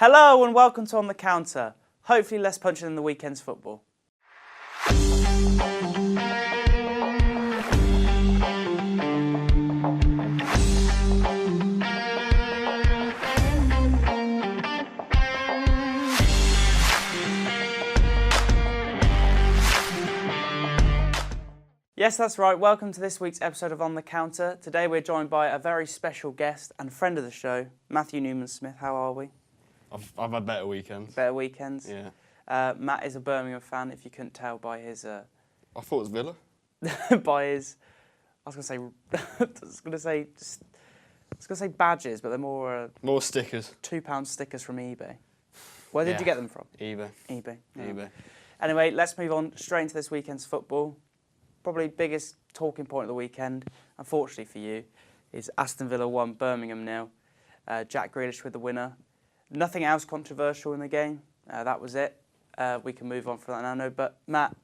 Hello and welcome to On the Counter. Hopefully less punching than the weekend's football. Yes, that's right. Welcome to this week's episode of On the Counter. Today we're joined by a very special guest and friend of the show, Matthew Newman-Smith. How are we? I've had better weekends. Better weekends? Yeah. Matt is a Birmingham fan, if you couldn't tell by his... I thought it was Villa. by his... I was going to say badges, but they're more... More stickers. £2 stickers from eBay. Where did you get them from? eBay. eBay. Yeah. eBay. Anyway, let's move on straight into this weekend's football. Probably biggest talking point of the weekend, unfortunately for you, is Aston Villa 1, Birmingham 0. Jack Grealish with the winner. Nothing else controversial in the game. That was it. We can move on from that now. No, but Matt,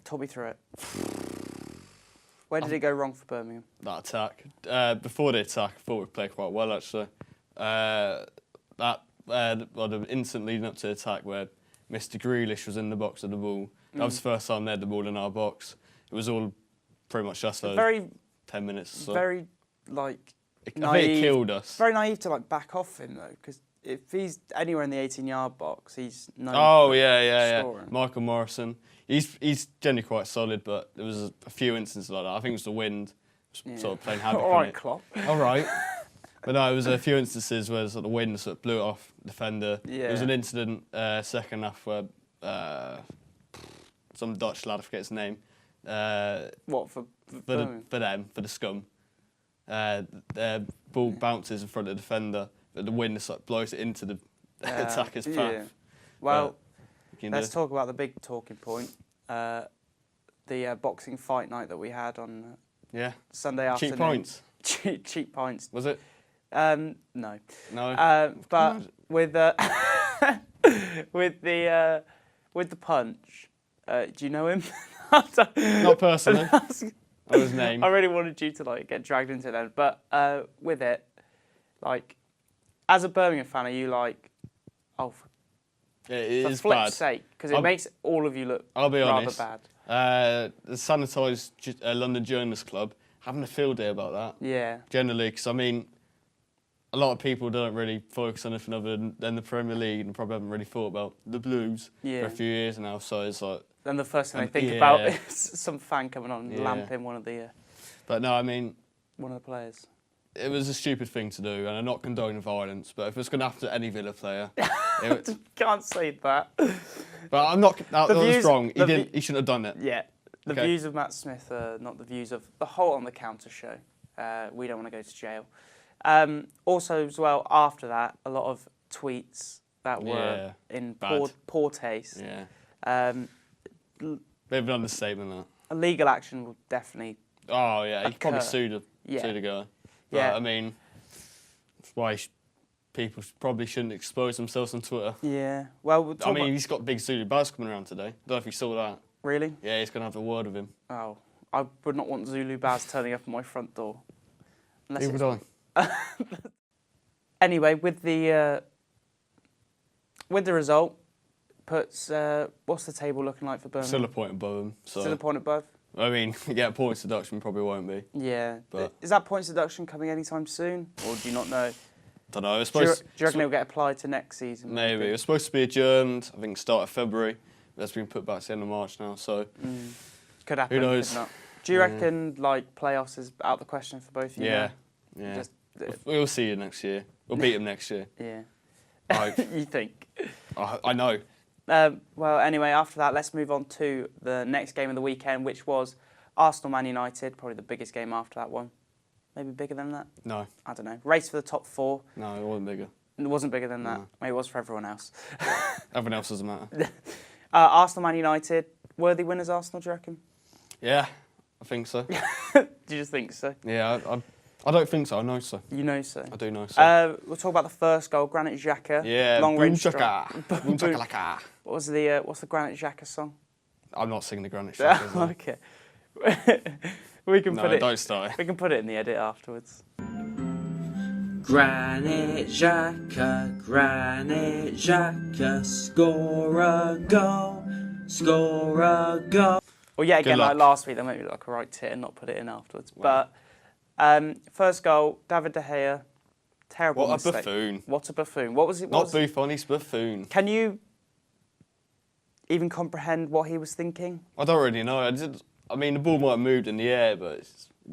talk me through it. Where did it go wrong for Birmingham? That attack. Before the attack, I thought we played quite well actually. The instant leading up to the attack where Mr. Grealish was in the box with the ball. That was the first time they had the ball in our box. It was all pretty much just for 10 minutes. So. Very, like, naive. I think it killed us. Very naive to like back off him though, because if he's anywhere in the 18-yard box, he's known for scoring. Michael Morrison. He's generally quite solid, but there was a few instances like that. I think it was the wind sort of playing havoc. All right, Klopp. All right. But no, it was a few instances where the wind sort of blew it off the defender. Yeah. There was an incident second half where some Dutch lad, I forget his name. What, for the scum? Their ball bounces in front of the defender, but the wind sort of blows it into the attacker's path. Yeah. Well, let's talk about the big talking point. The boxing fight night that we had on Sunday afternoon. Cheap points. Cheap points. Was it? No. No. But with the punch, do you know him? Not personally. I was named. I really wanted you to get dragged into it then, but with it, as a Birmingham fan, are you oh, it is for flip's bad. sake, because it makes all of you look I'll be rather honest. bad. The Sanitised London Journalists Club having a field day about that. Yeah. Generally, because I mean, a lot of people don't really focus on anything other than the Premier League and probably haven't really thought about the Blues for a few years now. So it's like. Then the first thing they think about is some fan coming on and lamping one of the. But no, I mean. One of the players. It was a stupid thing to do, and I'm not condoning violence. But if it's going to happen to any Villa player, can't say that. But I'm not. That was wrong. He shouldn't have done it. Yeah. The views of Matt Smith are not the views of the whole On the Counter show. We don't want to go to jail. Also, as well, after that, a lot of tweets that were in poor taste. Yeah. Bit of an understatement, that. A legal action will definitely. Oh yeah, he could probably sue the guy. But, I mean, that's why people probably shouldn't expose themselves on Twitter. Yeah. Well, I mean, he's got big Zulu Baz coming around today. Don't know if you saw that. Really? Yeah, he's going to have a word with him. Oh, I would not want Zulu Baz turning up at my front door. Who would I? Anyway, with the result, puts what's the table looking like for Birmingham? Still a point above them. So. Still a point above. I mean, yeah, points deduction probably won't be. Yeah. But is that points deduction coming anytime soon, or do you not know? Don't know. Do you reckon it'll get applied to next season? Maybe. It was supposed to be adjourned, I think, start of February. That's been put back to the end of March now, so... Could happen. Who knows? Could not. Do you reckon, playoffs is out the question for both of you? Yeah. Yeah. We'll see you next year. We'll beat them next year. Yeah. I hope. You think? I know. Well, anyway, after that, let's move on to the next game of the weekend, which was Arsenal-Man United, probably the biggest game after that one. Maybe bigger than that? No. I don't know. Race for the top 4. No, it wasn't bigger. It wasn't bigger than that. No. Maybe it was for everyone else. Everyone else doesn't matter. Arsenal-Man United, worthy winners, Arsenal, do you reckon? Yeah, I think so. Do you just think so? Yeah, I don't think so. I know so. You know so. I do know so. We'll talk about the first goal, Granit Xhaka. Yeah, long range Boom Shakalaka. What's the Granit Xhaka song? I'm not singing the Granit Xhaka. Okay. We can put it. Don't start. We can put it in the edit afterwards. Granit Xhaka, score a goal, score a goal. Well, yeah, again, like last week, they made me look like a right tit and not put it in afterwards. Wow. But first goal, David De Gea, terrible mistake. What a buffoon. What a buffoon. What was it? Not Buffon, he's buffoon. Can you even comprehend what he was thinking? I don't really know. I mean, the ball might have moved in the air, but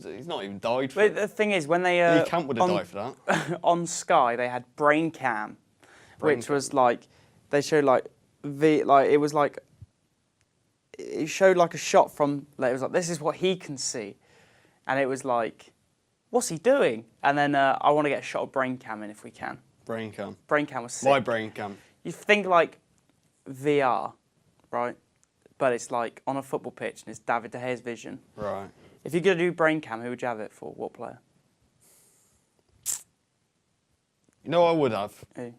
he's not even died for it. The thing is, when they... Camp would have died for that. On Sky, they had Brain Cam, which was like... They showed like... It was like... It showed like a shot from... Like, it was like, this is what he can see. And it was like, what's he doing? And then I want to get a shot of Brain Cam in if we can. Brain Cam. Brain Cam was sick. Why Brain Cam? You think like VR, right? But it's like on a football pitch and it's David De Gea's vision. Right. If you're going to do Brain Cam, who would you have it for? What player? You know what I would have? Who?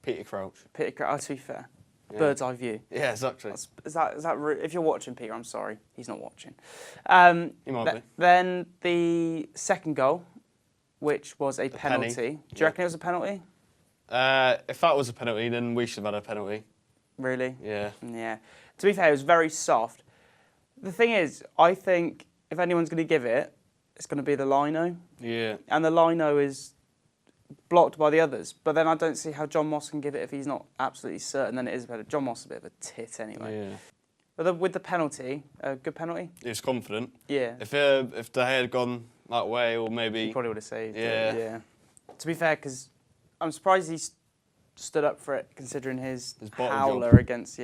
Peter Crouch. Peter Crouch, to be fair. Yeah. Bird's eye view. Yeah, exactly. Is that if you're watching, Peter, I'm sorry. He's not watching. He might be. Then the second goal, which was a penalty. penny. Do you reckon it was a penalty? If that was a penalty, then we should have had a penalty. Really? Yeah. Yeah. To be fair, it was very soft. The thing is, I think if anyone's going to give it, it's going to be the lino. Yeah. And the lino is blocked by the others. But then I don't see how John Moss can give it if he's not absolutely certain. Then it is better. John Moss is a bit of a tit anyway. Yeah. But with the penalty, a good penalty. He was confident. Yeah. If De Gea had gone that way, or maybe He probably would have saved Yeah. it. Yeah. To be fair, because I'm surprised he stood up for it, considering his bottle howler job. against,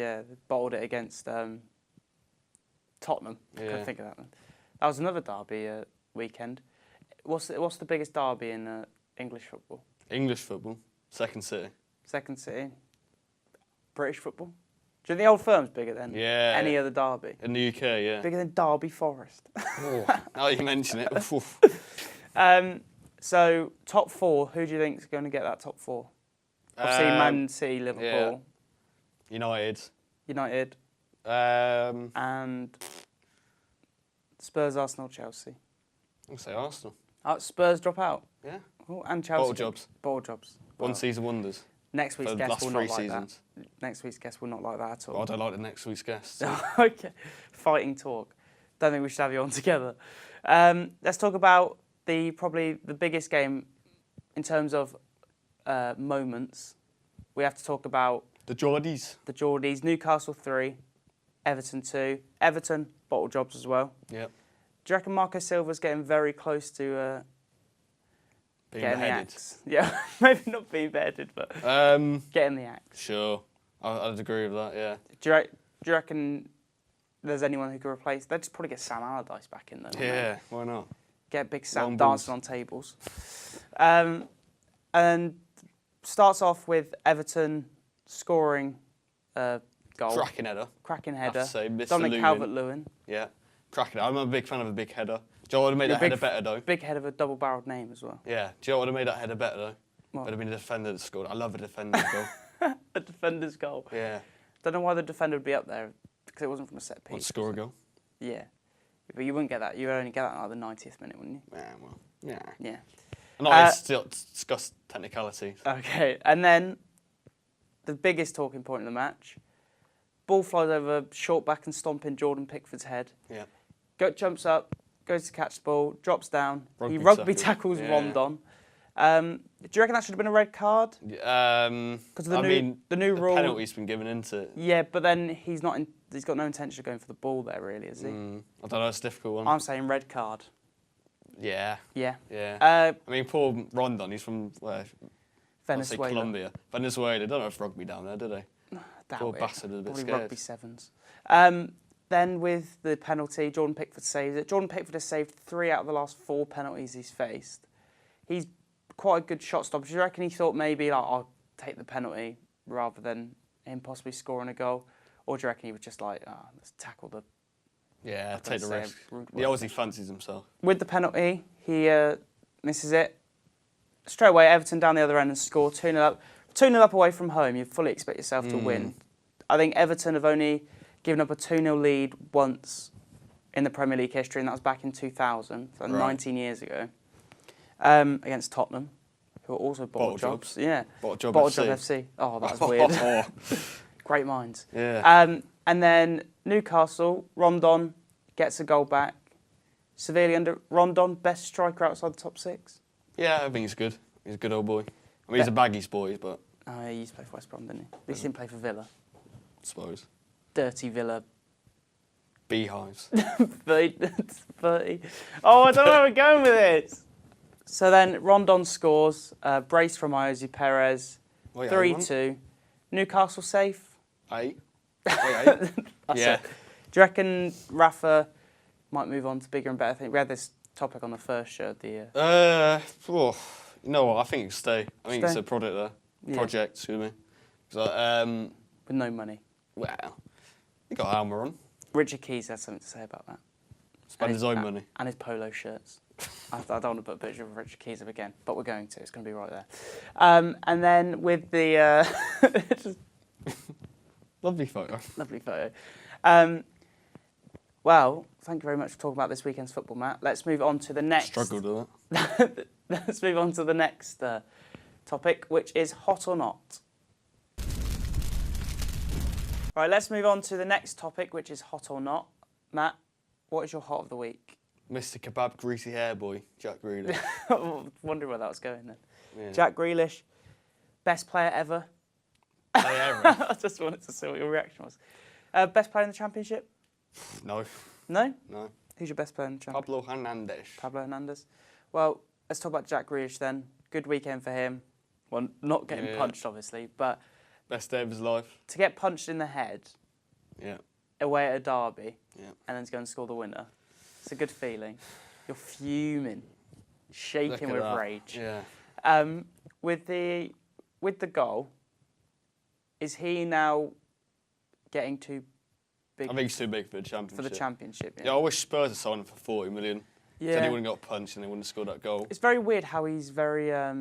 bottled it against Tottenham. I Yeah. couldn't think of that one. That was another derby weekend. What's the biggest derby in English football? English football, Second City. Second City. British football. Do you think the Old Firm's bigger than any other derby? In the UK, yeah. Bigger than Derby Forest. Oh, now you mention it. So top four. Who do you think is going to get that top four? Obviously, Man City, Liverpool, United. and Spurs, Arsenal, Chelsea. I'll say Arsenal. Spurs drop out. Yeah. Oh, and Chelsea. Bottle jobs. Bottle jobs. One season wonders. Next week's For the guest last will 3 not like seasons. that. Next week's guest will not like that at all. Well, I don't like the next week's guest. So. Okay. Fighting talk. Don't think we should have you on together. Let's talk about probably the biggest game in terms of moments. We have to talk about The Geordies. the Geordies. Newcastle 3, Everton 2. Everton, bottle jobs as well. Yep. Do you reckon Marco Silva's getting very close to Being getting the beheaded. axe? Yeah, maybe not being beheaded, but getting the axe. Sure. I'd agree with that, yeah. Do you reckon there's anyone who could replace? They'd just probably get Sam Allardyce back in though. wouldn't Yeah, they? why not? Get Big Sam Long dancing on tables. And starts off with Everton scoring a goal. Cracking header. Cracking I have header. to say, Mr. Dominic Lewin. Calvert-Lewin. Yeah. Cracking header. I'm a big fan of a big header. Do you know what would have made that header better though? Big head of a double-barrelled name as well. Yeah. Do you know what would have made that header better though? What? Would have been a defender that scored. I love a defender's goal. A defender's goal. Yeah. Don't know why the defender would be up there because it wasn't from a set piece. Want to score a goal? Yeah. But you wouldn't get that. You would only get that in like the 90th minute, wouldn't you? Yeah, well, yeah. Yeah. I'm not going to still discuss technicality. Okay. And then the biggest talking point of the match. Ball flies over, short back and stomping Jordan Pickford's head. Yeah. Jumps up, goes to catch the ball, drops down. He Rugby rugby tackle. tackles Yeah. Rondon. Do you reckon that should have been a red card? Because the new rule. penalty's been given into it. Yeah, but then he's got no intention of going for the ball there, really, is he? I don't know, it's a difficult one. I'm saying red card. Yeah. Yeah. Yeah. I mean, poor Rondon, he's from Venezuela. Colombia. Venezuela, they don't have rugby down there, do they? Doubt Poor it. bastard is a bit Probably scared. rugby sevens. Then with the penalty, Jordan Pickford saves it. Jordan Pickford has saved 3 out of the last 4 penalties he's faced. He's quite a good shot stopper. Do you reckon he thought maybe like I'll take the penalty rather than him possibly scoring a goal? Or do you reckon he was just like, let's tackle the... Yeah, I've take the gotta say, risk. rude He word. obviously fancies himself. With the penalty, he misses it. Straight away, Everton down the other end and score 2-0 up. 2-0 up away from home, you fully expect yourself to win. I think Everton have only given up a 2-0 lead once in the Premier League history, and that was back in 2000, so 19 years ago, against Tottenham, who who are also Bottle Jobs. Yeah. Bottle Job FC. Oh, that was weird. Great minds. Yeah. And then Newcastle, Rondon gets a goal back. Severely under Rondon, best striker outside the top 6. Yeah, I think he's good. He's a good old boy. I mean, he's a Baggies boy, but... Oh, he used to play for West Brom, didn't he? At least he didn't play for Villa. I suppose. Dirty Villa. Beehives. 30. Oh, I don't know where we're going with this. So then Rondon scores, brace from Iosi Perez, 3-2. Newcastle safe? 8. Yeah. Yeah. Do you reckon Rafa might move on to bigger and better things? We had this topic on the first show of the year. You know what? I think it'll stay. I think it's a project there. Yeah. Project, excuse me. With no money. Well, he got Alma on. Richard Keys had something to say about that. Spend his own money. And his polo shirts. I don't want to put a picture of Richard Keys up again, but we're going to. It's going to be right there. And then with the... just Lovely photo. Lovely photo. Well, thank you very much for talking about this weekend's football, Matt. Let's move on to the next... Struggled with that. Let's move on to the next topic, which is hot or not. Right, let's move on to the next topic, which is hot or not. Matt, what is your hot of the week? Mr. Kebab Greasy Hair Boy, Jack Grealish. Wondering where that was going then. Yeah. Jack Grealish, best player ever. I just wanted to see what your reaction was. Best player in the Championship? No. No? No. Who's your best player in the Championship? Pablo Hernandez. Hernandez. Well, let's talk about Jack Grealish then. Good weekend for him. Well, not getting punched, obviously, but... Best day of his life. To get punched in the head away at a derby and then to go and score the winner, it's a good feeling. You're fuming, shaking with rage. Yeah. With the goal, is he now getting too big? I think he's too big for the Championship. For the Championship, yeah. I wish Spurs had signed him for 40 million. Yeah. Then he wouldn't have got punched and they wouldn't have scored that goal. It's very weird how he's very I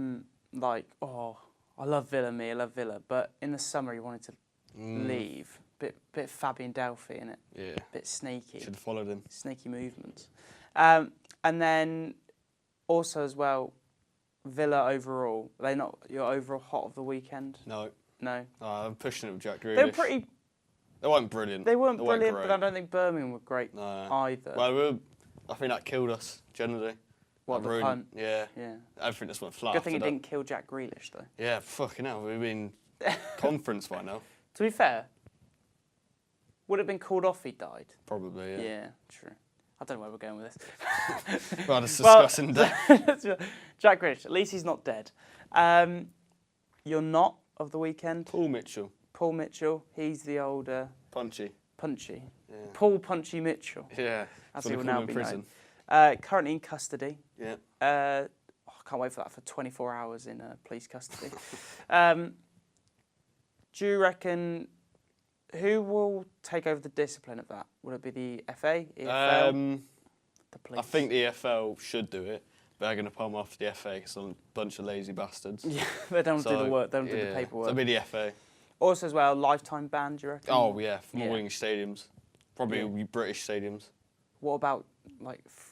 love Villa, but in the summer he wanted to leave. Bit Fabian Delphi in it. Yeah. Bit sneaky. Should have followed him. Sneaky movements. And then also as well, Villa overall. Are they not your overall hot of the weekend? No. No. I'm pushing it with Jack Grealish. They were pretty. They weren't brilliant. They weren't brilliant, but I don't think Birmingham were great either. Well, I think that killed us generally. What, the punt? Yeah. Yeah. Everything just went flat. Good thing it didn't kill Jack Grealish, though. Yeah, fucking hell. We've been conference by now. To be fair, would it have been called off if he died? Probably, yeah. Yeah, true. I don't know where we're going with this. Well, it's discussing death. Jack Grealish, at least he's not dead. You're not of the weekend? Paul Mitchell. Paul Mitchell, he's the older... Punchy. Punchy. Yeah. Paul Punchy Mitchell. Yeah. As he will now be prison. known. Currently in custody. Yeah. I can't wait for that for 24 hours in police custody. Do you reckon who will take over the discipline of that? Will it be the FA, EFL, the police? I think the EFL should do it, but they're going to palm off the FA because they're a bunch of lazy bastards. Yeah, they don't do the work. They don't do the paperwork. So it'll be the FA. Also, as well, lifetime ban. Do you reckon? Oh yeah, for more English stadiums. Probably it'll be British stadiums. What about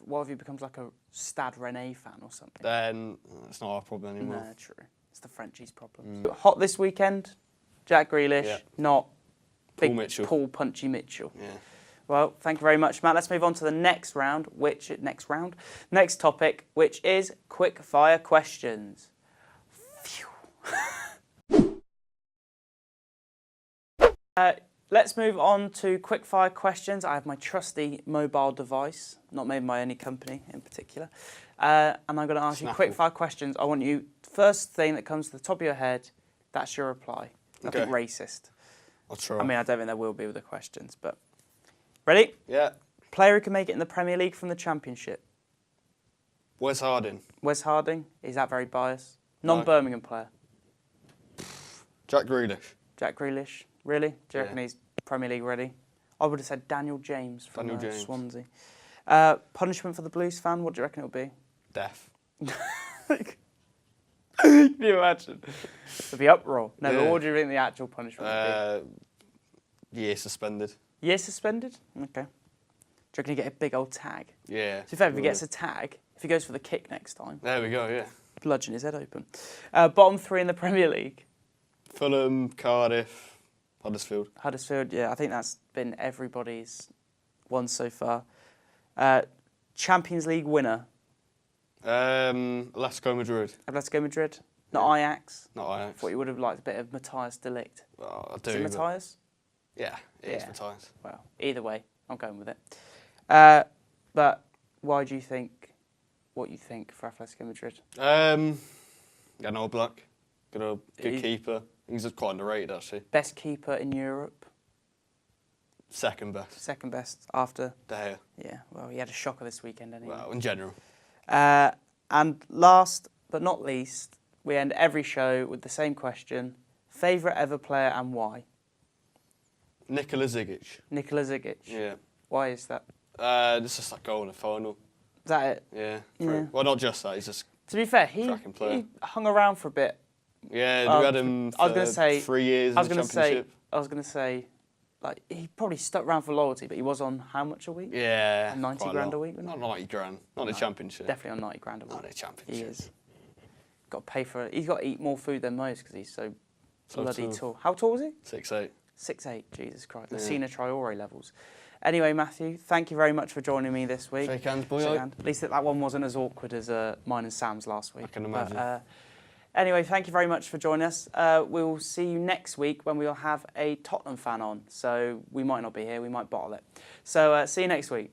what if he becomes like a Stade Rennais fan or something? Then it's not our problem anymore. No, true. It's the Frenchies' problem. Hot this weekend, Jack Grealish, not big Paul Mitchell. Paul Punchy Mitchell. Yeah. Well, thank you very much, Matt. Let's move on to the next topic, which is quick fire questions. Phew. Let's move on to quickfire questions. I have my trusty mobile device, not made by any company in particular. And I'm going to ask you quickfire questions. I want you, first thing that comes to the top of your head, that's your reply. Nothing racist. I'll try. I mean, I don't think there will be with the questions, but... Ready? Yeah. Player who can make it in the Premier League from the Championship. Wes Harding. Wes Harding? Is that very biased? Non-Birmingham player. Jack Grealish. Jack Grealish. Really? Do you reckon he's Premier League ready? I would have said Daniel James from Swansea. Punishment for the Blues fan, what do you reckon it'll be? Death. Can you imagine? It'll be uproar. No, but what do you think the actual punishment would be? Year suspended. Year suspended? Okay. Do you reckon you get a big old tag? Yeah. So if he gets a tag, if he goes for the kick next time... There we go, yeah. bludgeon his head open. Bottom 3 in the Premier League. Fulham, Cardiff, Huddersfield. Huddersfield, yeah, I think that's been everybody's one so far. Champions League winner. Atletico Madrid. Atletico Madrid. Not Ajax. Not Ajax. Thought you would have liked a bit of Matthias de Ligt. Well, I do. Is it Matthias? Yeah, it is Matthias. Well, either way, I'm going with it. But why do you think what you think for Atletico Madrid? Jan Oblak. Good keeper. He's quite underrated, actually. Best keeper in Europe? Second best. Second best after? De Gea. Yeah, well, he had a shocker this weekend anyway. Well, in general. And last but not least, we end every show with the same question. Favourite ever player and why? Nikola Zigic. Nikola Zigic? Yeah. Why is that? This is just that goal in the final. Is that it? Yeah. Yeah. Well, not just that. He's just to be fair, he hung around for a bit. Yeah, we had him for 3 years in the Championship. I was going to say, like, he probably stuck around for loyalty, but he was on how much a week? Yeah. 90 grand a week? Not 90 grand. Not the Championship. Definitely on 90 grand a week. Not the Championship. He is. Got to pay for it. He's got to eat more food than most because he's so bloody tall. How tall was he? 6'8". 6'8", Jesus Christ. The Sina Traore levels. Anyway, Matthew, thank you very much for joining me this week. Shake hands, boy. Shake hand. At least that one wasn't as awkward as mine and Sam's last week. I can imagine. But, anyway, thank you very much for joining us. We'll see you next week when we'll have a Tottenham fan on. So we might not be here, we might bottle it. So see you next week.